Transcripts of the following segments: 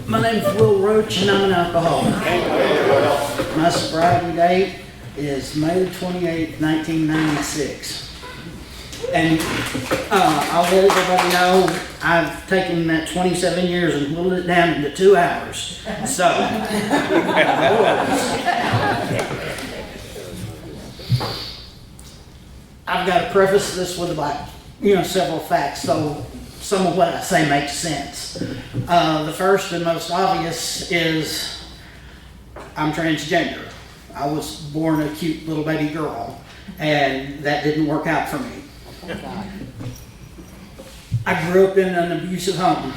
My name's Will Roach and I'm an alcoholic. My sobriety date is May 28, 1996. And I'll let everybody know I've taken that 27 years and whittled it down into 2 hours. So, I've got to preface this with several facts, so some of what I say makes sense. The first and most obvious is I'm transgender. I was born a cute little baby girl, and that didn't work out for me. I grew up in an abusive home.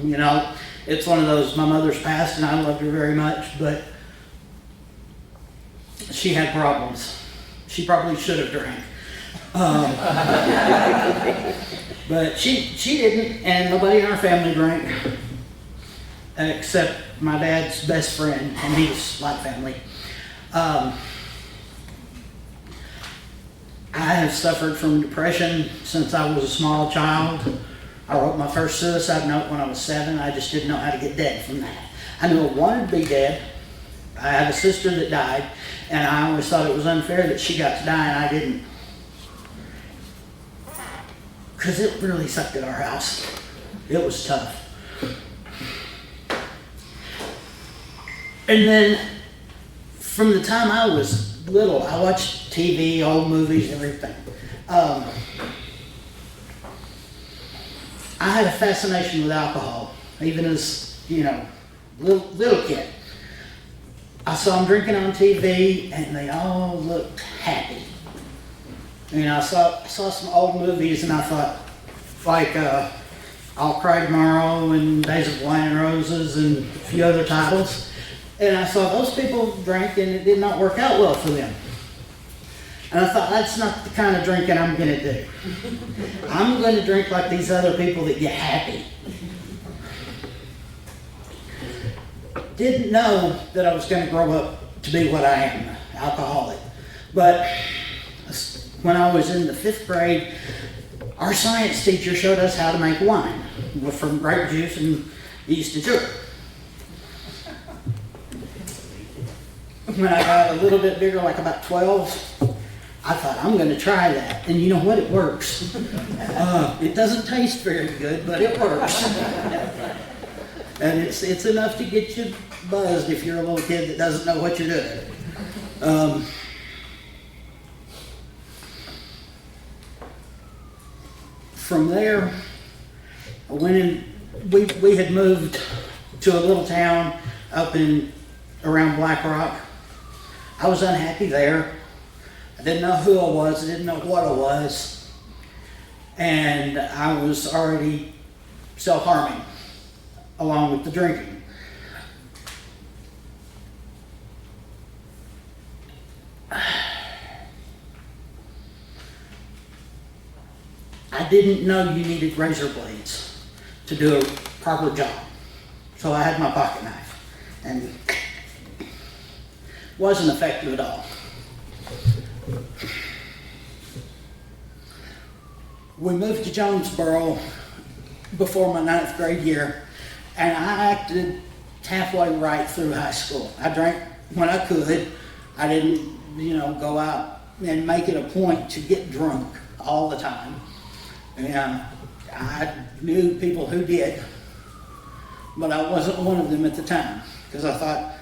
You know, it's one of those, my mother's passed and I loved her very much, but she had problems. She probably should have drank. But she didn't, and nobody in our family drank except my dad's best friend, and he's like family. I have suffered from depression since I was a small child. I wrote my first suicide note when I was 7. I just didn't know how to get dead from that. I knew I wanted to be dead. I have a sister that died, and I always thought it was unfair that she got to die and I didn't. Because it really sucked at our house. It was tough. And then, from the time I was little, I watched TV, old movies, everything. I had a fascination with alcohol, even as, little kid. I saw them drinking on TV, and they all looked happy. I saw some old movies, and I thought, like I'll Cry Tomorrow and Days of Wine and Roses and a few other titles. And I saw those people drink, and it did not work out well for them. And I thought, that's not the kind of drinking I'm going to do. I'm going to drink like these other people that get happy. Didn't know that I was going to grow up to be what I am, an alcoholic. But when I was in the 5th grade, our science teacher showed us how to make wine from grape juice and yeast and sugar. When I got a little bit bigger, like about 12, I thought, I'm going to try that. And you know what? It works. It doesn't taste very good, but it works. And it's enough to get you buzzed if you're a little kid that doesn't know what you're doing. From there, I went in. We had moved to a little town up around Black Rock. I was unhappy there. I didn't know who I was. I didn't know what I was. And I was already self-harming along with the drinking. I didn't know you needed razor blades to do a proper job. So I had my pocket knife, and wasn't effective at all. We moved to Jonesboro before my 9th grade year, and I acted halfway right through high school. I drank when I could. I didn't, go out and make it a point to get drunk all the time. And I knew people who did, but I wasn't one of them at the time, because I thought,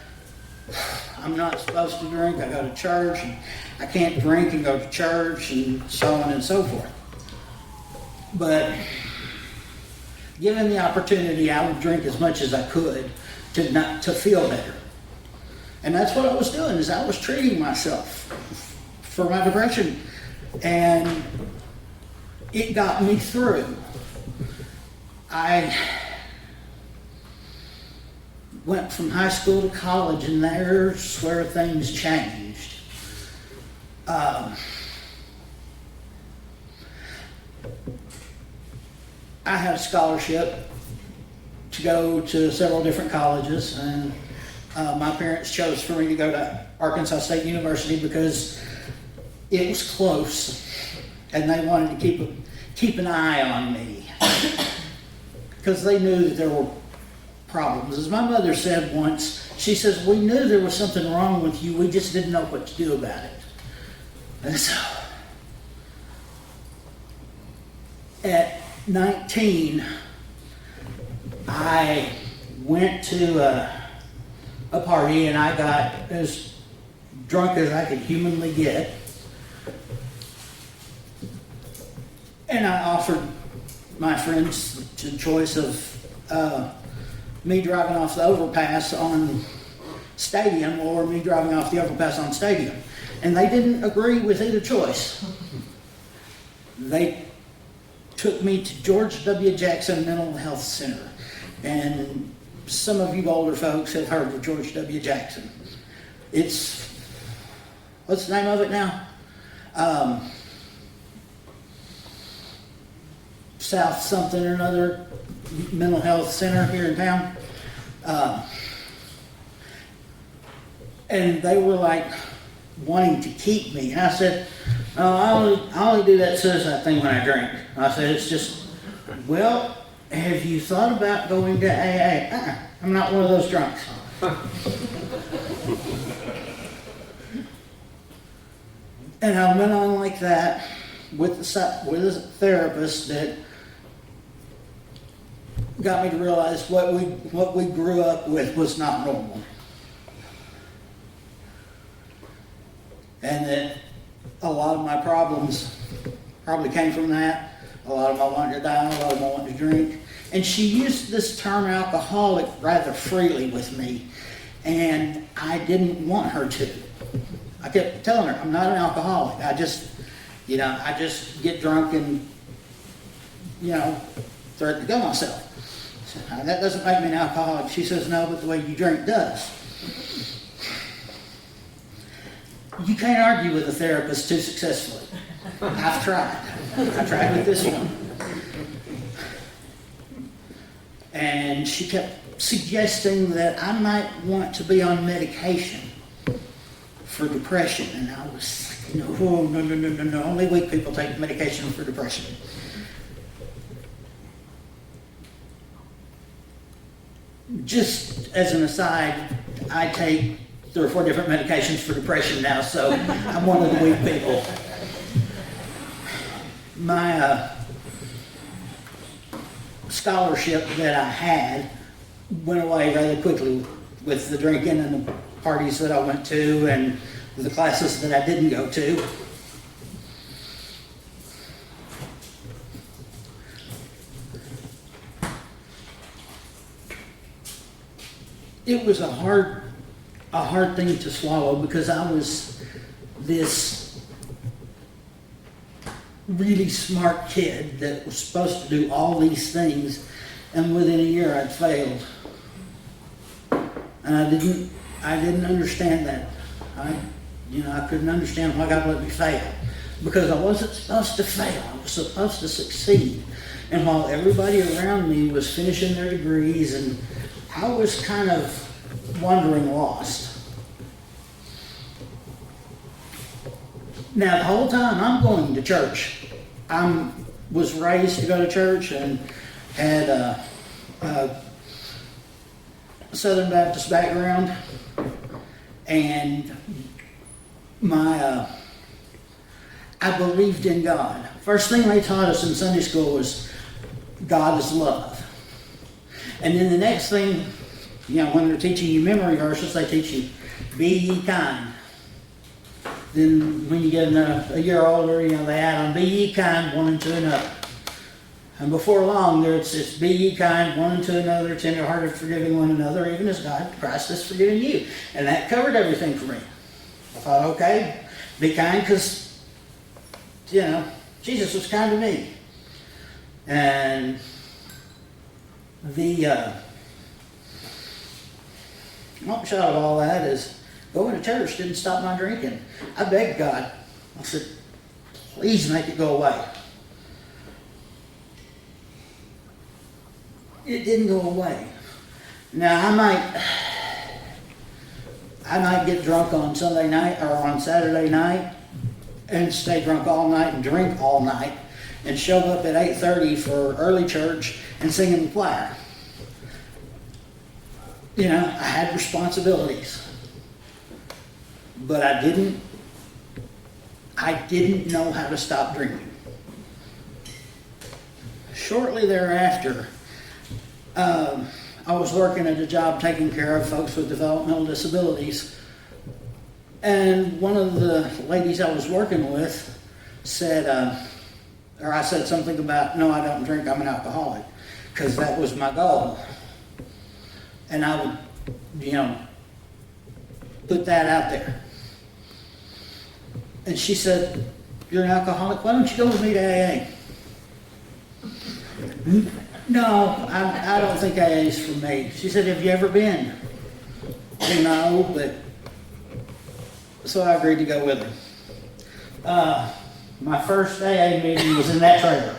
I'm not supposed to drink. I go to church, and I can't drink and go to church, and so on and so forth. But given the opportunity, I would drink as much as I could to feel better. And that's what I was doing, is I was treating myself for my depression. And it got me through. I went from high school to college, and there's where things changed. I had a scholarship to go to several different colleges, and my parents chose for me to go to Arkansas State University because it was close, and they wanted to keep an eye on me because they knew that there were problems. As my mother said once, she says, we knew there was something wrong with you, we just didn't know what to do about it. And so, at 19, I went to a party and I got as drunk as I could humanly get. And I offered my friends the choice of me driving off the overpass on Stadium or me driving off the overpass on Stadium. And they didn't agree with either choice. They took me to George W. Jackson Mental Health Center. And some of you older folks have heard of George W. Jackson. It's, what's the name of it now? South something or another mental health center here in town. And they were like wanting to keep me. And I said, oh, I only do that suicide thing when I drink. I said, it's just, well, have you thought about going to AA? I'm not one of those drunks. And I went on like that with a therapist that got me to realize what we grew up with was not normal. And that a lot of my problems probably came from that. A lot of them I wanted to die, a lot of them I wanted to drink. And she used this term alcoholic rather freely with me, and I didn't want her to. I kept telling her, I'm not an alcoholic. I just get drunk and, threaten to kill myself. So, that doesn't make me an alcoholic. She says, no, but the way you drink does. You can't argue with a therapist too successfully. I've tried. I tried with this one. And she kept suggesting that I might want to be on medication for depression. And I was like, no. Only weak people take medication for depression. Just as an aside, I take 3 or 4 different medications for depression now, so I'm one of the weak people. My scholarship that I had went away rather quickly with the drinking and the parties that I went to and the classes that I didn't go to. It was a hard thing to swallow because I was this really smart kid that was supposed to do all these things, and within a year I'd failed. And I didn't understand that. I couldn't understand why God let me fail, because I wasn't supposed to fail. I was supposed to succeed. And while everybody around me was finishing their degrees, and I was kind of wandering lost. Now, the whole time I'm going to church. I was raised to go to church and had a Southern Baptist background, and I believed in God. First thing they taught us in Sunday school was God is love. And then the next thing, when they're teaching you memory verses, they teach you, be ye kind. Then when you get a year older, they add on, be ye kind one unto another. And before long, it's be ye kind one unto another, tenderhearted, forgiving one another, even as God, Christ, has forgiven you. And that covered everything for me. I thought, okay, be kind because, Jesus was kind to me. And the upshot of all that is going to church didn't stop my drinking. I begged God. I said, please make it go away. It didn't go away. Now, I might get drunk on Sunday night or on Saturday night and stay drunk all night and drink all night and show up at 8:30 for early church and sing in the choir. I had responsibilities, but I didn't know how to stop drinking. Shortly thereafter, I was working at a job taking care of folks with developmental disabilities, and one of the ladies I was working with said, I said something about, no, I don't drink, I'm an alcoholic, because that was my goal. And I would, put that out there. And she said, you're an alcoholic, why don't you go with me to AA? No, I don't think AA is for me. She said, have you ever been? No, but, so I agreed to go with her. My first AA meeting was in that trailer.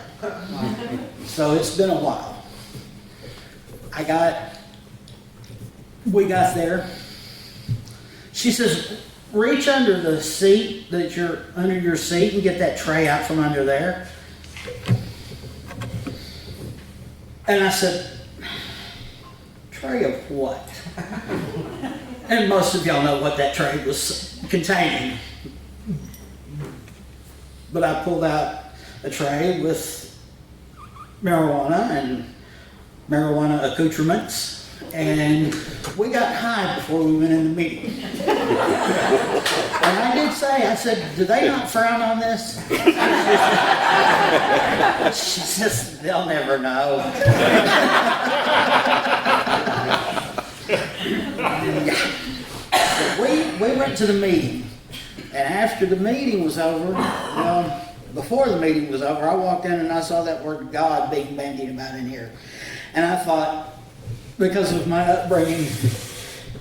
So it's been a while. We got there. She says, reach under the seat under your seat and get that tray out from under there. And I said, tray of what? And most of y'all know what that tray was containing. But I pulled out a tray with marijuana and marijuana accoutrements, and we got high before we went in the meeting. And I said, do they not frown on this? She says, they'll never know. We went to the meeting. And after the meeting was over, before the meeting was over, I walked in and I saw that word God being bandied about in here. And I thought, because of my upbringing,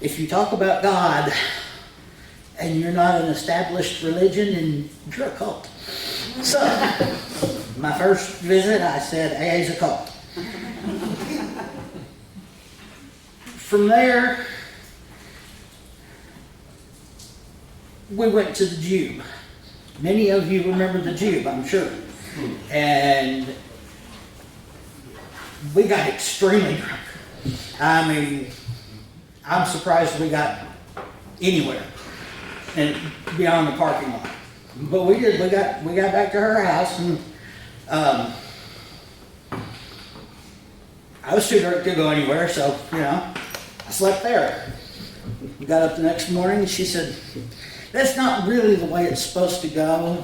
if you talk about God and you're not an established religion, then you're a cult. So, my first visit, I said, AA's a cult. From there, we went to the Jube. Many of you remember the Jube, I'm sure. And we got extremely drunk. I mean, I'm surprised we got anywhere and beyond the parking lot. But we did. We got back to her house, and I was too drunk to go anywhere, so I slept there. We got up the next morning, and she said, that's not really the way it's supposed to go.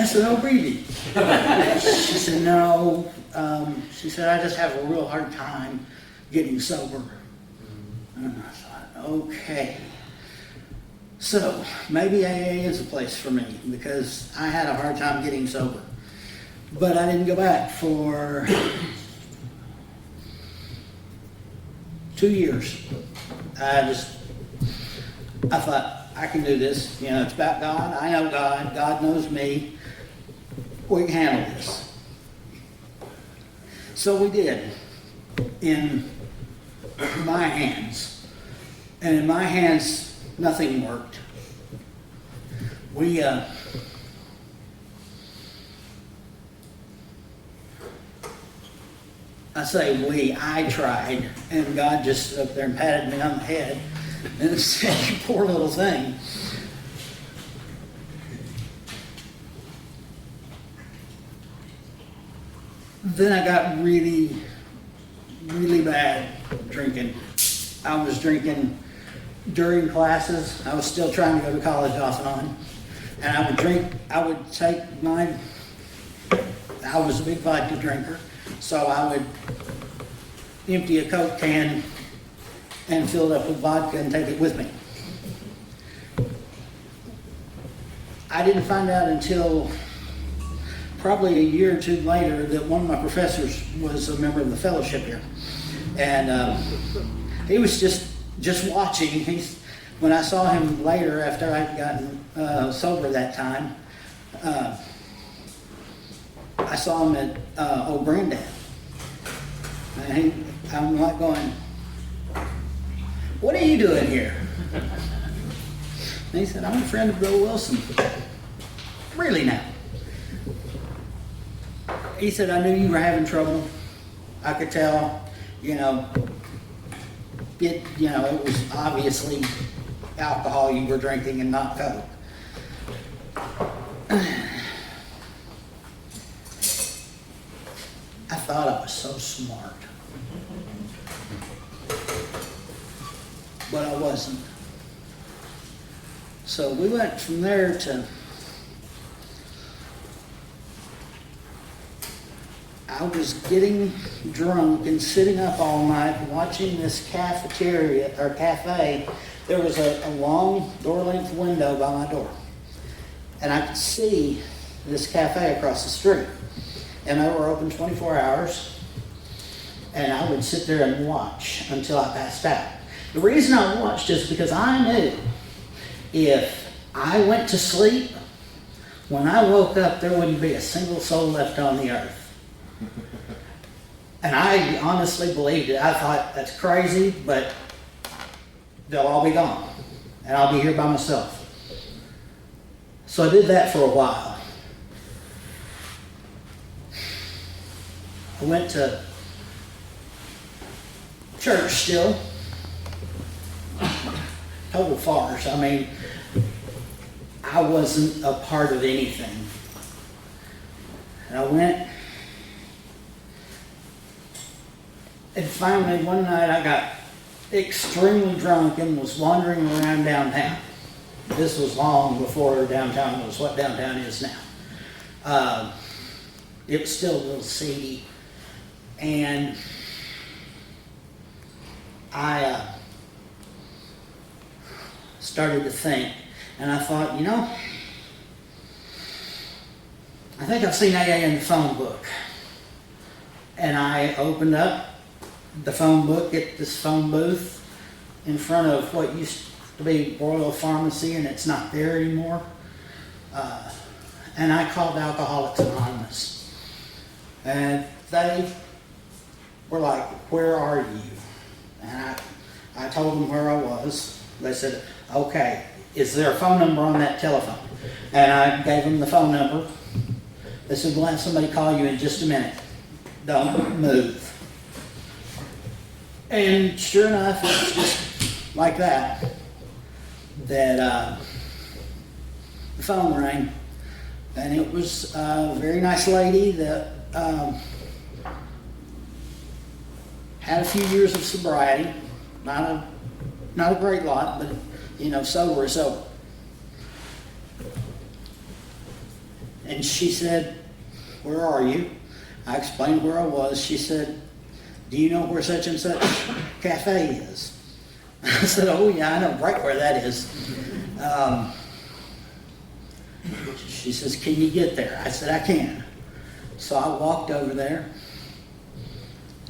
I said, oh, really? She said, no. She said, I just have a real hard time getting sober. And I thought, okay. So maybe AA is a place for me, because I had a hard time getting sober. But I didn't go back for 2 years. I thought, I can do this. It's about God. I know God. God knows me. We can handle this. So we did, in my hands. And in my hands, nothing worked. I tried, and God just stood up there and patted me on the head and said, you poor little thing. Then I got really, really bad drinking. I was drinking during classes. I was still trying to go to college off and on. And I was a big vodka drinker, so I would empty a Coke can and fill it up with vodka and take it with me. I didn't find out until probably a year or two later that one of my professors was a member of the fellowship here. And he was just watching. When I saw him later after I'd gotten sober that time, I saw him at Old Granddad. And I'm like going, what are you doing here? And he said, I'm a friend of Bill Wilson. Really now? he said, I knew you were having trouble. I could tell, it was obviously alcohol you were drinking and not Coke. I thought I was so smart, but I wasn't. So we went from there to, I was getting drunk and sitting up all night watching this cafeteria or cafe. There was a long door-length window by my door, and I could see this cafe across the street. And they were open 24 hours, and I would sit there and watch until I passed out. The reason I watched is because I knew if I went to sleep, when I woke up, there wouldn't be a single soul left on the earth. And I honestly believed it. I thought, that's crazy, but they'll all be gone, and I'll be here by myself. So I did that for a while. I went to church still. Total farce. I mean, I wasn't a part of anything. And I went, and finally one night I got extremely drunk and was wandering around downtown. This was long before downtown was what downtown is now. It was still a little seedy. And I started to think, and I thought, I think I've seen AA in the phone book. And I opened up the phone book at this phone booth in front of what used to be Royal Pharmacy, and it's not there anymore. And I called Alcoholics Anonymous. And they were like, where are you? And I told them where I was. They said, okay, is there a phone number on that telephone? And I gave them the phone number. They said, we'll have somebody call you in just a minute. Don't move. And sure enough, it was just like that, the phone rang. And it was a very nice lady that had a few years of sobriety, not a great lot, but sober is sober. And she said, where are you? I explained where I was. She said, do you know where such and such cafe is? I said, oh yeah, I know right where that is. She says, can you get there? I said, I can. So I walked over there,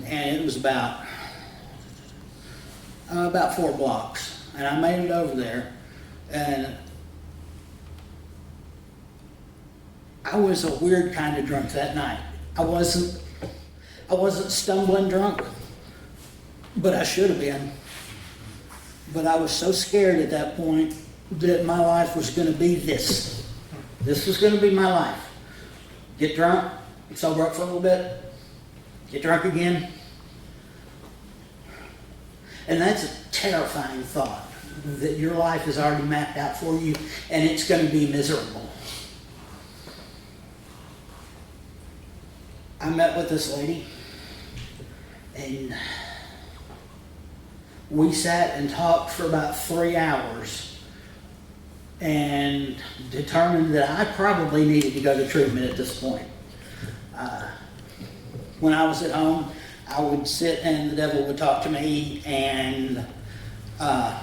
and it was about 4 blocks. And I made it over there, and I was a weird kind of drunk that night. I wasn't stumbling drunk, but I should have been. But I was so scared at that point that my life was going to be this. This was going to be my life. Get drunk, sober up for a little bit, get drunk again. And that's a terrifying thought, that your life is already mapped out for you and it's going to be miserable. I met with this lady, and we sat and talked for about 3 hours and determined that I probably needed to go to treatment at this point. When I was at home, I would sit and the devil would talk to me, and I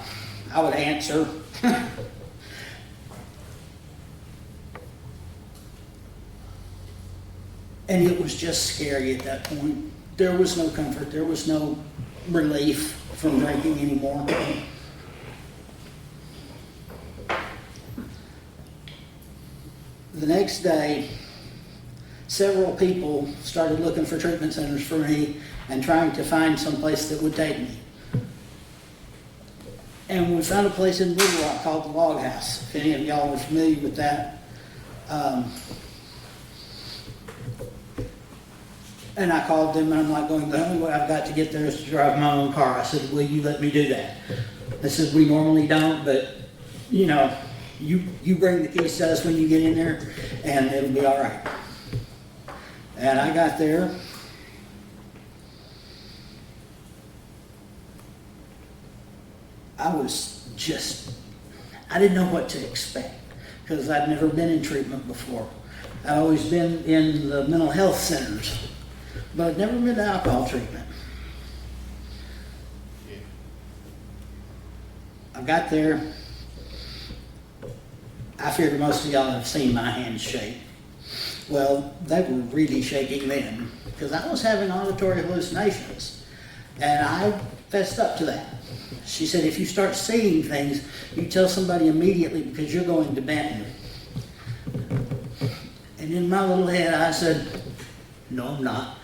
would answer. And it was just scary at that point. There was no comfort. There was no relief from drinking anymore. The next day, several people started looking for treatment centers for me and trying to find some place that would take me. And we found a place in Little Rock called the Log House, if any of y'all are familiar with that. And I called them, and I'm like going, the only way I've got to get there is to drive my own car. I said, will you let me do that? They said, we normally don't, but, you know, you bring the keys to us when you get in there, and it'll be all right. And I got there. I didn't know what to expect, because I'd never been in treatment before. I'd always been in the mental health centers, but I'd never been to alcohol treatment. I got there. I figured most of y'all have seen my hands shake. Well, they were really shaking then, because I was having auditory hallucinations, and I fessed up to that. She said, if you start seeing things, you tell somebody immediately, because you're going to Benton. And in my little head, I said, no, I'm not.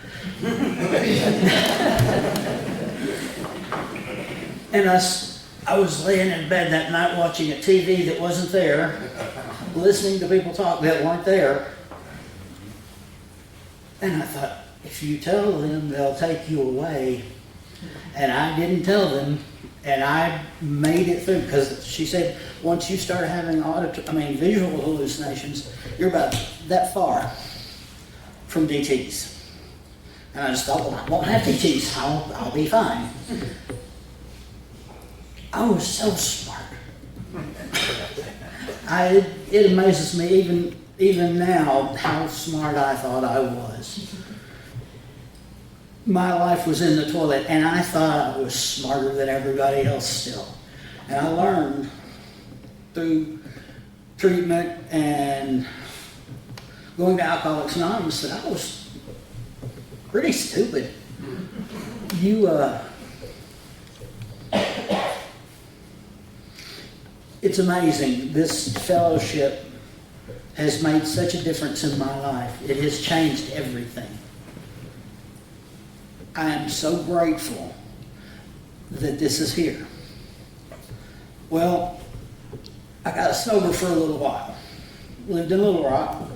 And I was laying in bed that night watching a TV that wasn't there, listening to people talk that weren't there. And I thought, if you tell them, they'll take you away. And I didn't tell them, and I made it through, because she said, once you start having visual hallucinations, you're about that far from DTs. And I just thought, well, I won't have DTs, I'll be fine. I was so smart. It amazes me even now how smart I thought I was. My life was in the toilet, and I thought I was smarter than everybody else still. And I learned through treatment and going to Alcoholics Anonymous that I was pretty stupid. It's amazing. This fellowship has made such a difference in my life. It has changed everything. I am so grateful that this is here. Well, I got sober for a little while. Lived in Little Rock,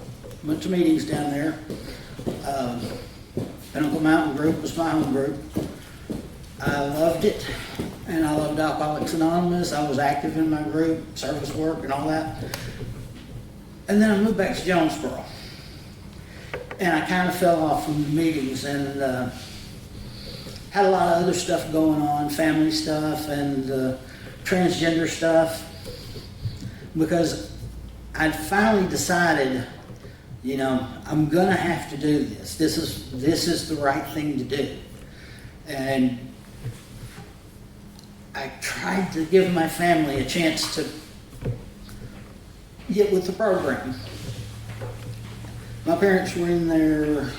went to meetings down there. Pinnacle Mountain Group was my home group. I loved it, and I loved Alcoholics Anonymous. I was active in my group, service work and all that. And then I moved back to Jonesboro. And I kind of fell off from the meetings and had a lot of other stuff going on, family stuff and transgender stuff, because I'd finally decided, you know, I'm gonna have to do this. This is the right thing to do. And I tried to give my family a chance to get with the program. My parents were in their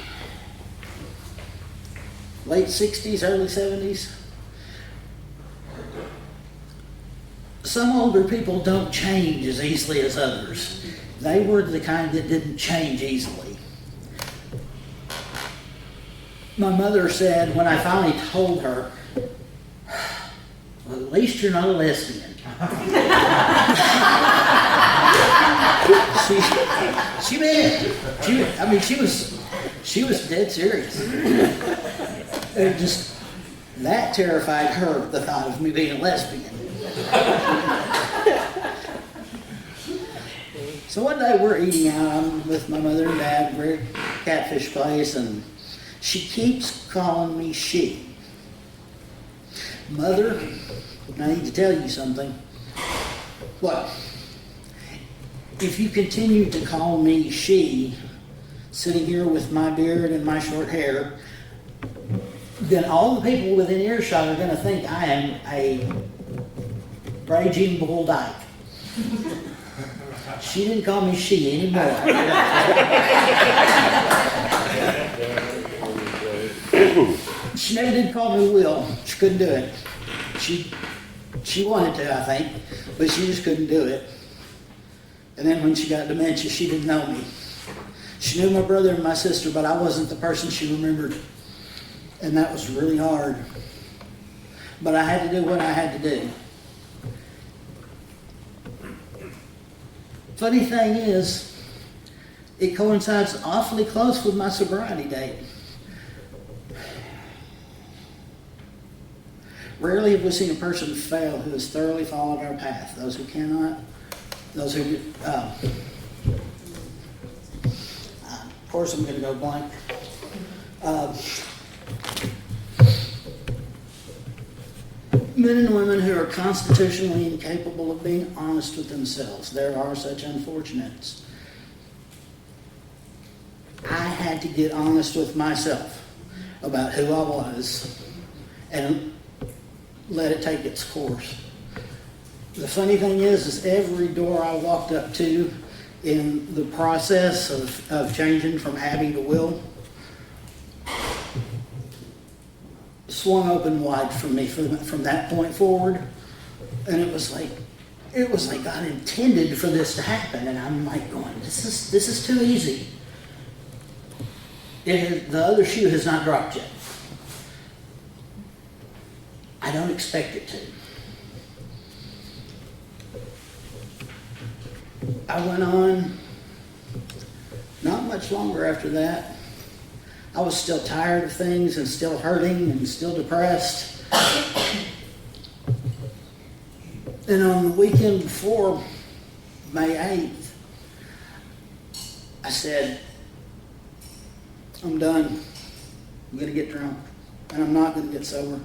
late 60s, early 70s. Some older people don't change as easily as others. They were the kind that didn't change easily. My mother said, when I finally told her, well, at least you're not a lesbian. She meant it. She was dead serious. It just, that terrified her, the thought of me being a lesbian. So one day we're eating out, I'm with my mother and dad, we're at a catfish place, and she keeps calling me she. Mother, I need to tell you something. What? If you continue to call me she, sitting here with my beard and my short hair, then all the people within earshot are going to think I am a raging bull dyke. She didn't call me she anymore. She never did call me Will. She couldn't do it. She wanted to, I think, but she just couldn't do it. And then when she got dementia, she didn't know me. She knew my brother and my sister, but I wasn't the person she remembered. And that was really hard. But I had to do what I had to do. Funny thing is, it coincides awfully close with my sobriety date. Rarely have we seen a person fail who has thoroughly followed our path. Those who cannot, those who, of course I'm going to go blank. Men and women who are constitutionally incapable of being honest with themselves. There are such unfortunates. I had to get honest with myself about who I was and let it take its course. The funny thing is every door I walked up to in the process of changing from Abby to Will swung open wide for me from that point forward. And it was like God intended for this to happen. And I'm like going, this is too easy. The other shoe has not dropped yet. I don't expect it to. I went on, not much longer after that. I was still tired of things and still hurting and still depressed. And on the weekend before May 8th, I said, I'm done. I'm going to get drunk. And I'm not going to get sober.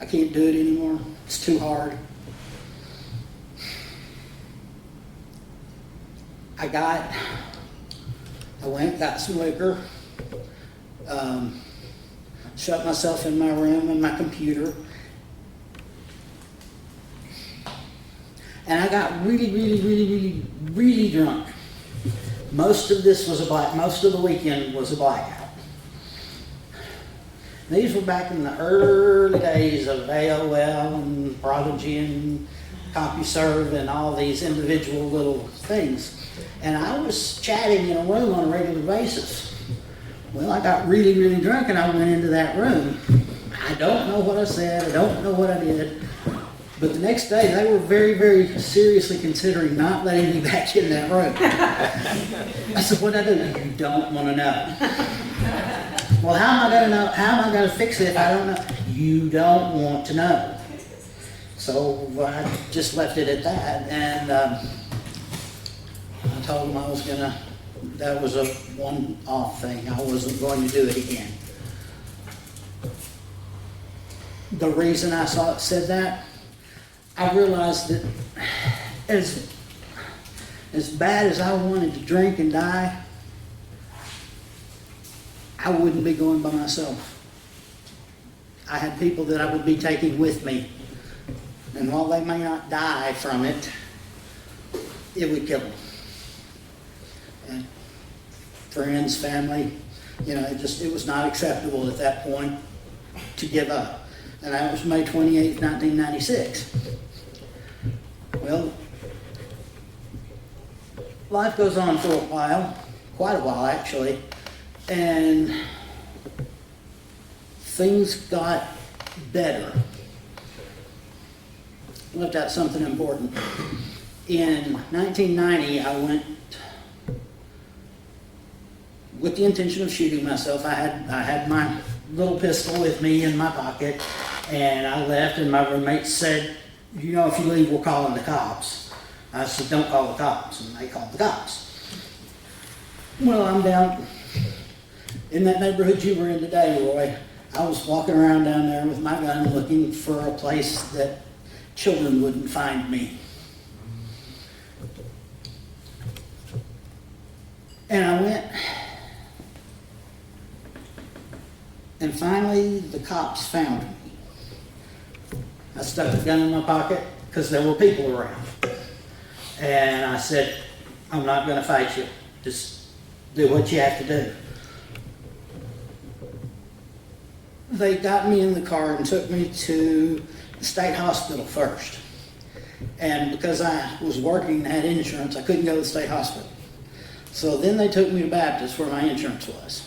I can't do it anymore. It's too hard. I went, got some liquor, shut myself in my room and my computer, and I got really drunk. Most of the weekend was a blackout. These were back in the early days of AOL and Prodigy and CompuServe and all these individual little things. And I was chatting in a room on a regular basis. Well, I got really drunk and I went into that room. I don't know what I said. I don't know what I did. But the next day, they were very seriously considering not letting me back in that room. I said, what did I do? You don't want to know. Well, how am I going to know? How am I going to fix it if I don't know? You don't want to know. So I just left it at that. And I told them that was a one-off thing. I wasn't going to do it again. The reason I said that, I realized that as bad as I wanted to drink and die, I wouldn't be going by myself. I had people that I would be taking with me. And while they may not die from it, it would kill them. And friends, family, it was not acceptable at that point to give up. And that was May 28th, 1996. Well, life goes on for a while, quite a while actually, and things got better. Left out something important. In 1990, I went with the intention of shooting myself. I had my little pistol with me in my pocket, and I left, and my roommate said, if you leave, we're calling the cops. I said, don't call the cops, and they called the cops. Well, I'm down in that neighborhood you were in today, Roy. I was walking around down there with my gun looking for a place that children wouldn't find me. And I went, and finally the cops found me. I stuck the gun in my pocket because there were people around. And I said, I'm not going to fight you. Just do what you have to do. They got me in the car and took me to the state hospital first. And because I was working and had insurance, I couldn't go to the state hospital. So then they took me to Baptist where my insurance was.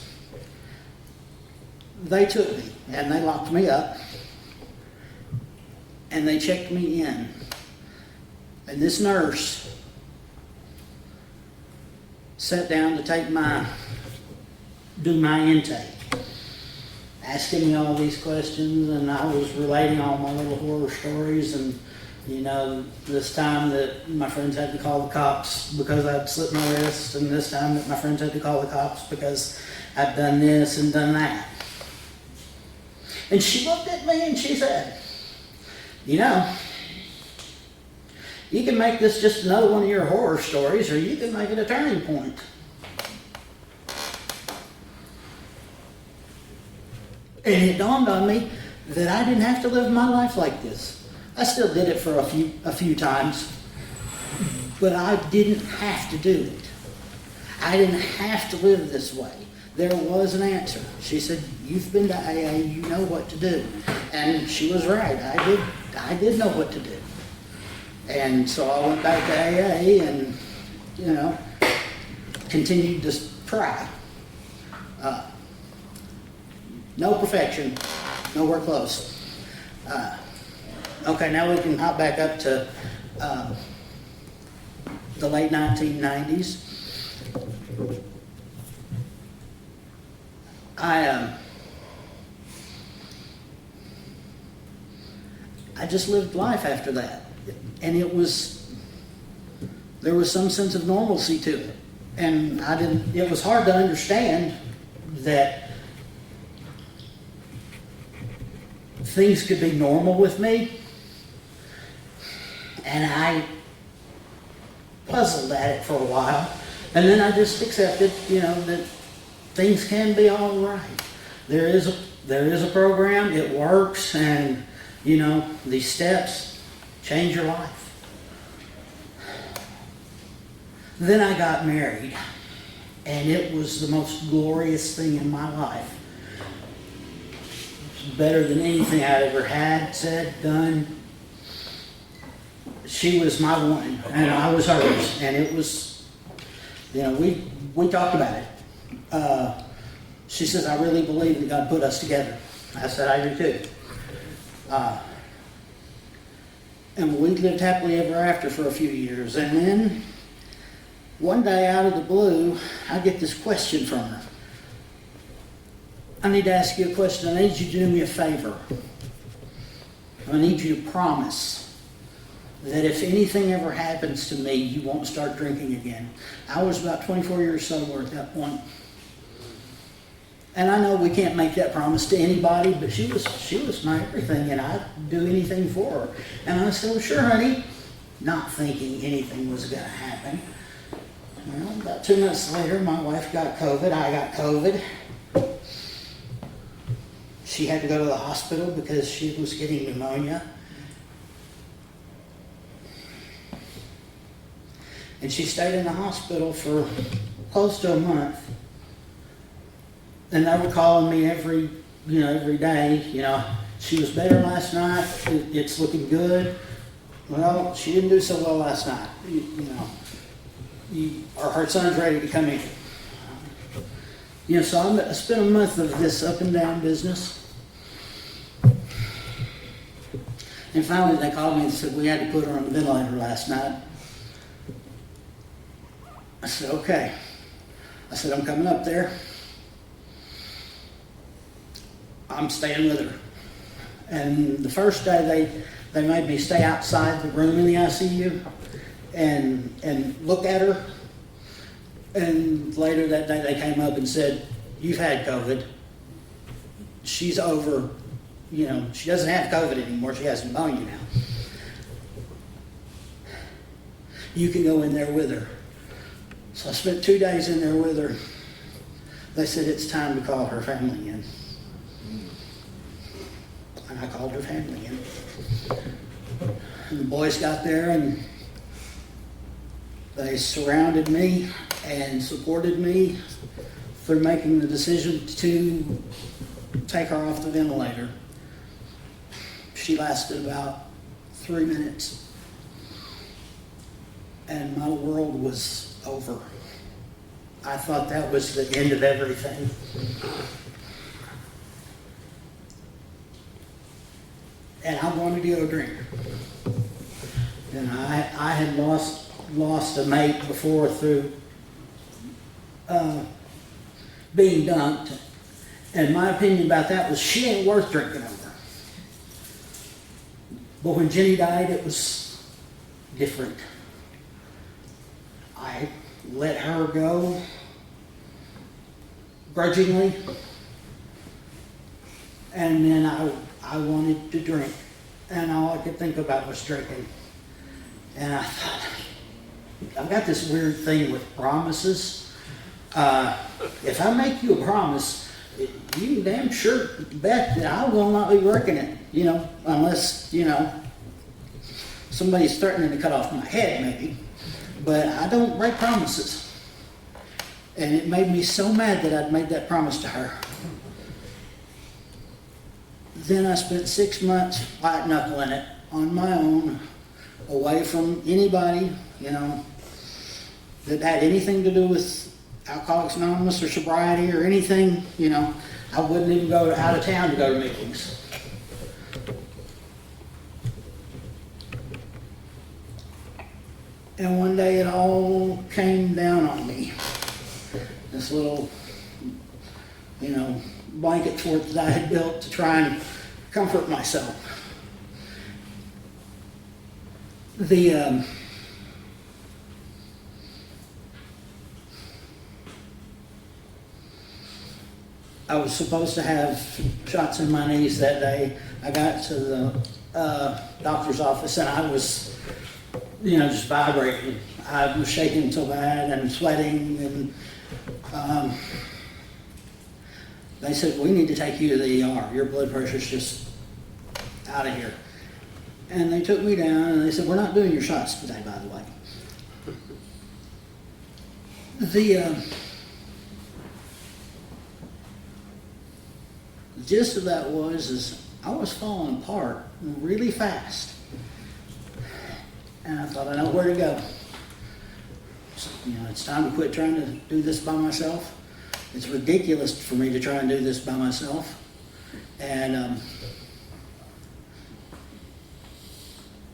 They took me and they locked me up and they checked me in. And this nurse sat down to do my intake. asking me all these questions, and I was relating all my little horror stories. And this time that my friends had to call the cops because I'd slit my wrist, and this time that my friends had to call the cops because I'd done this and done that. And she looked at me and she said, you can make this just another one of your horror stories, or you can make it a turning point. And it dawned on me that I didn't have to live my life like this. I still did it for a few times, but I didn't have to do it. I didn't have to live this way. There was an answer. She said, you've been to AA, you know what to do. And she was right. I did know what to do. And so I went back to AA and, continued to try. No perfection, nowhere close. Okay, now we can hop back up to the late 1990s. I just lived life after that, and there was some sense of normalcy to it, and it was hard to understand that things could be normal with me, and I puzzled at it for a while, and then I just accepted, that things can be all right. There is a program, it works, and these steps change your life. Then I got married, and it was the most glorious thing in my life. It was better than anything I'd ever had, said, done. She was my woman, and I was hers, and it was, we talked about it. She says, I really believe that God put us together. I said, I do too. And we lived happily ever after for a few years. And then, one day out of the blue, I get this question from her. I need to ask you a question. I need you to do me a favor. I need you to promise that if anything ever happens to me, you won't start drinking again. I was about 24 years sober at that point. And I know we can't make that promise to anybody, but she was my everything, and I'd do anything for her. And I said, well, sure, honey, not thinking anything was going to happen. Well, about 2 months later, my wife got COVID. I got COVID. She had to go to the hospital because she was getting pneumonia. And she stayed in the hospital for close to a month. And they were calling me every day, she was better last night, it's looking good. Well, she didn't do so well last night, or her son's ready to come in. So I spent a month of this up and down business. And finally they called me and said, we had to put her on the ventilator last night. I said, okay. I said, I'm coming up there. I'm staying with her. And the first day they made me stay outside the room in the ICU and look at her. And later that day they came up and said, you've had COVID. She's over, she doesn't have COVID anymore. She has pneumonia now. You can go in there with her. So I spent 2 days in there with her. They said it's time to call her family in. And I called her family in. And the boys got there and they surrounded me and supported me through making the decision to take her off the ventilator. She lasted about 3 minutes. And my world was over. I thought that was the end of everything. And I wanted to go drink. And I had lost a mate before through being dumped. And my opinion about that was she ain't worth drinking over. But when Jenny died, it was different. I let her go grudgingly, and then I wanted to drink, and all I could think about was drinking. And I thought, I've got this weird thing with promises. If I make you a promise, you can damn sure bet that I will not be breaking it, unless, somebody's threatening to cut off my head maybe. But I don't break promises. And it made me so mad that I'd made that promise to her. Then I spent 6 months white knuckling it on my own, away from anybody, that had anything to do with Alcoholics Anonymous or sobriety or anything, I wouldn't even go out of town to go to meetings. And one day it all came down on me. This little, blanket fort that I had built to try and comfort myself. I was supposed to have shots in my knees that day. I got to the doctor's office and I was, just vibrating. I was shaking so bad and sweating, and they said, we need to take you to the ER. Your blood pressure's just out of here. And they took me down and they said, we're not doing your shots today, by the way. The gist of that is I was falling apart really fast. And I thought, I know where to go. So, it's time to quit trying to do this by myself. It's ridiculous for me to try and do this by myself. And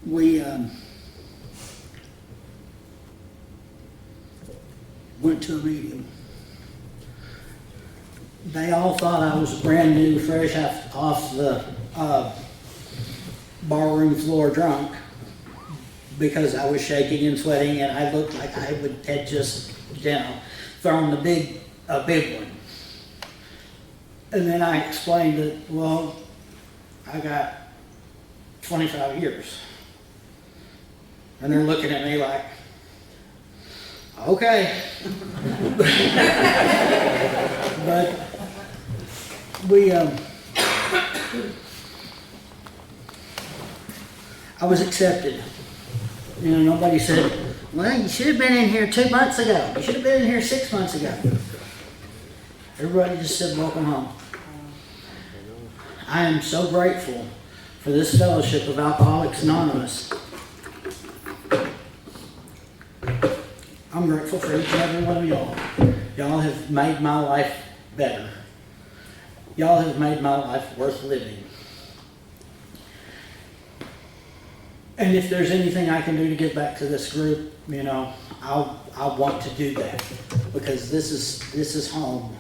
we went to a meeting. They all thought I was brand new, fresh off the barroom floor drunk, because I was shaking and sweating and I looked like I had just, thrown a big one. And then I explained that, well, I got 25 years. And they're looking at me like, okay. But I was accepted. Nobody said, well, you should have been in here 2 months ago. You should have been in here 6 months ago. Everybody just said, welcome home. I am so grateful for this fellowship of Alcoholics Anonymous. I'm grateful for each and every one of y'all. Y'all have made my life better. Y'all have made my life worth living. And if there's anything I can do to give back to this group, I want to do that, because this is home.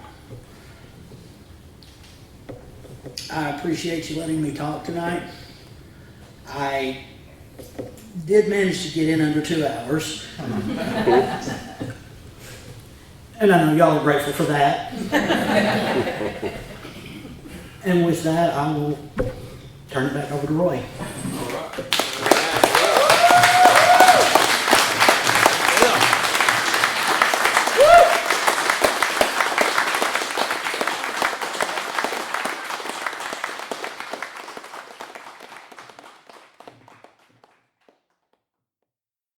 I appreciate you letting me talk tonight. I did manage to get in under 2 hours. And I know y'all are grateful for that. And with that, I will turn it back over to Roy. All right.